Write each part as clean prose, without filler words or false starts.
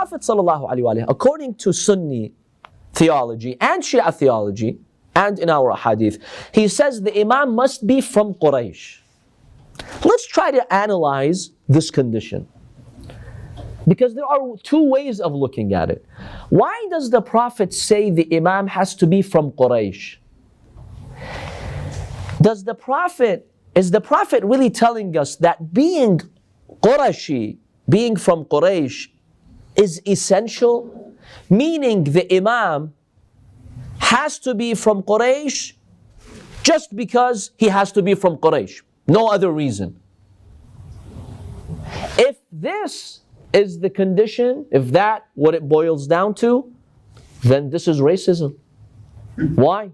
Prophet ﷺ, according to Sunni theology and Shia theology, and in our hadith, he says the Imam must be from Quraysh. Let's try to analyze this condition, because there are two ways of looking at it. Why does the Prophet say the Imam has to be from Quraysh? Is the Prophet really telling us that being Qurashi, being from Quraysh, is essential? Meaning the Imam has to be from Quraysh just because he has to be from Quraysh, no other reason. If this is the condition, if that what it boils down to, then this is racism. Why?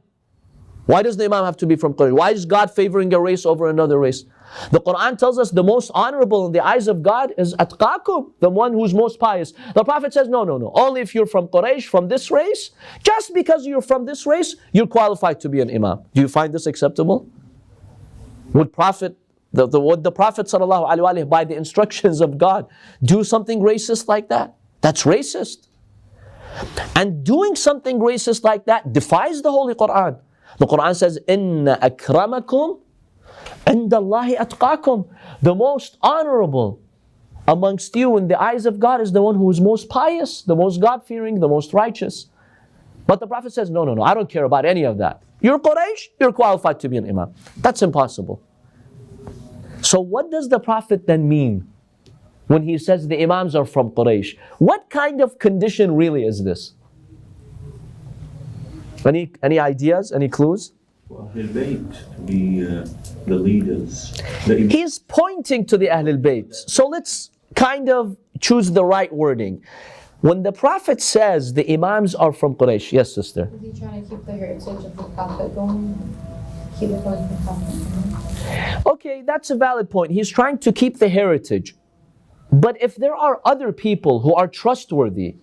Why does the Imam have to be from Quraysh? Why is God favoring a race over another race? The Quran tells us the most honorable in the eyes of God is atqakum, the one who's most pious. The Prophet says, no. Only if you're from Quraysh, from this race, just because you're from this race, you're qualified to be an Imam. Do you find this acceptable? Would the Prophet ﷺ, by the instructions of God, do something racist like that? That's racist. And doing something racist like that defies the Holy Quran. The Quran says, Inna akramakum indallahi atqakum. The most honorable amongst you in the eyes of God is the one who is most pious, the most God-fearing, the most righteous. But the Prophet says, no, I don't care about any of that. You're Quraysh, you're qualified to be an Imam. That's impossible. So what does the Prophet then mean when he says the Imams are from Quraysh? What kind of condition really is this? Any ideas, any clues? Ahlul Bayt to be the leaders. He's pointing to the Ahlul Bayt. So let's kind of choose the right wording. When the Prophet says the Imams are from Quraysh, yes, sister? Is he trying to keep the heritage of the Prophet going? Keep it going for the Prophet? Okay, that's a valid point. He's trying to keep the heritage. But if there are other people who are trustworthy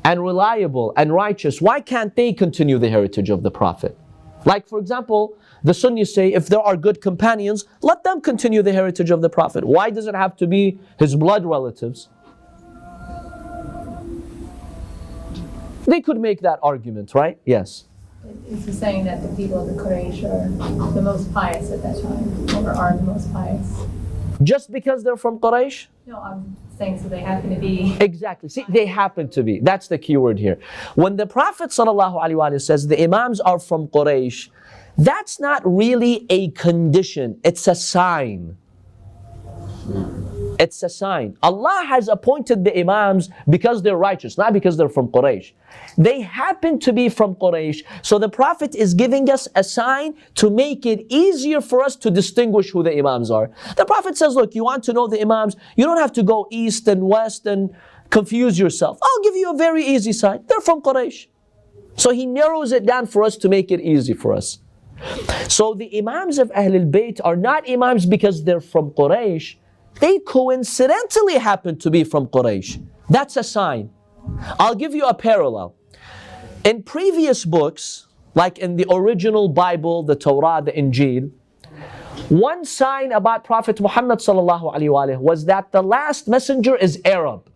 and reliable and righteous, why can't they continue the heritage of the Prophet? Like, for example, the Sunnis say, if there are good companions, let them continue the heritage of the Prophet. Why does it have to be his blood relatives? They could make that argument, right? Yes. Is he saying that the people of the Quraysh are the most pious at that time, or are the most pious? Just because they're from Quraysh? No, I'm saying so they happen to be. Exactly. See, they happen to be. That's the key word here. When the Prophet ﷺ says the Imams are from Quraysh, that's not really a condition. It's a sign. It's a sign. Allah has appointed the Imams because they're righteous, not because they're from Quraysh. They happen to be from Quraysh. So the Prophet is giving us a sign to make it easier for us to distinguish who the Imams are. The Prophet says, look, you want to know the Imams, you don't have to go east and west and confuse yourself. I'll give you a very easy sign. They're from Quraysh. So he narrows it down for us to make it easy for us. So the Imams of Ahlul Bayt are not Imams because they're from Quraysh. They coincidentally happen to be from Quraysh. That's a sign. I'll give you a parallel. In previous books, like in the original Bible, the Torah, the Injil, one sign about Prophet Muhammad ﷺ was that the last messenger is Arab.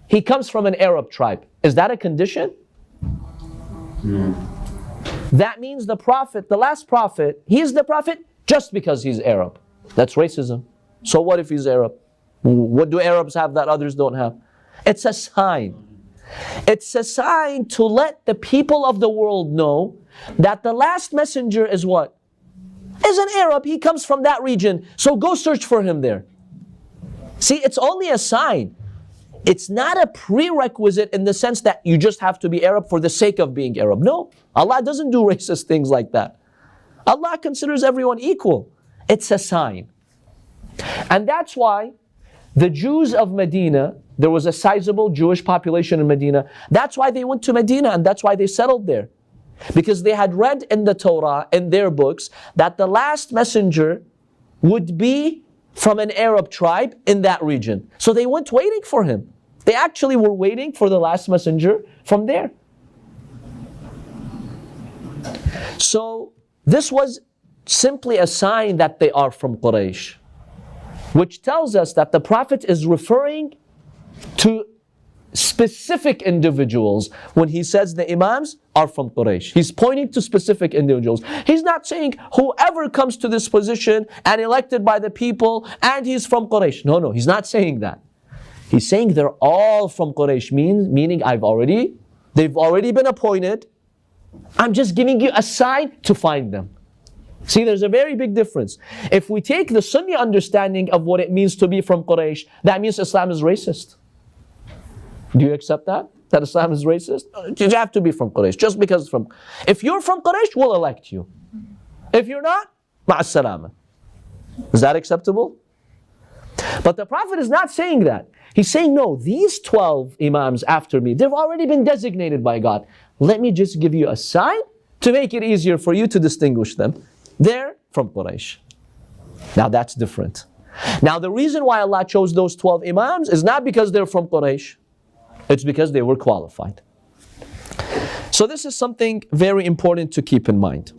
He comes from an Arab tribe. Is that a condition? No. That means the Prophet, the last Prophet, he is the Prophet just because he's Arab. That's racism. So what if he's Arab? What do Arabs have that others don't have? It's a sign. It's a sign to let the people of the world know that the last messenger is what? Is an Arab. He comes from that region. So go search for him there. See, it's only a sign. It's not a prerequisite in the sense that you just have to be Arab for the sake of being Arab. No, Allah doesn't do racist things like that. Allah considers everyone equal. It's a sign. And that's why the Jews of Medina, there was a sizable Jewish population in Medina. That's why they went to Medina and that's why they settled there. Because they had read in the Torah, in their books, that the last messenger would be from an Arab tribe in that region. So they went waiting for him. They actually were waiting for the last messenger from there. So this was simply a sign that they are from Quraysh, which tells us that the Prophet is referring to specific individuals when he says the Imams are from Quraysh. He's pointing to specific individuals. He's not saying whoever comes to this position and elected by the people and he's from Quraysh. No, he's not saying that. He's saying they're all from Quraysh, meaning they've already been appointed. I'm just giving you a sign to find them. See, there's a very big difference. If we take the Sunni understanding of what it means to be from Quraysh, that means Islam is racist. Do you accept that? That Islam is racist? You have to be from Quraysh, just because from... If you're from Quraysh, we'll elect you. If you're not, ma'as salama. Is that acceptable? But the Prophet is not saying that. He's saying, no, these 12 Imams after me, they've already been designated by God. Let me just give you a sign to make it easier for you to distinguish them. They're from Quraysh. Now that's different. Now the reason why Allah chose those 12 Imams is not because they're from Quraysh. It's because they were qualified. So this is something very important to keep in mind.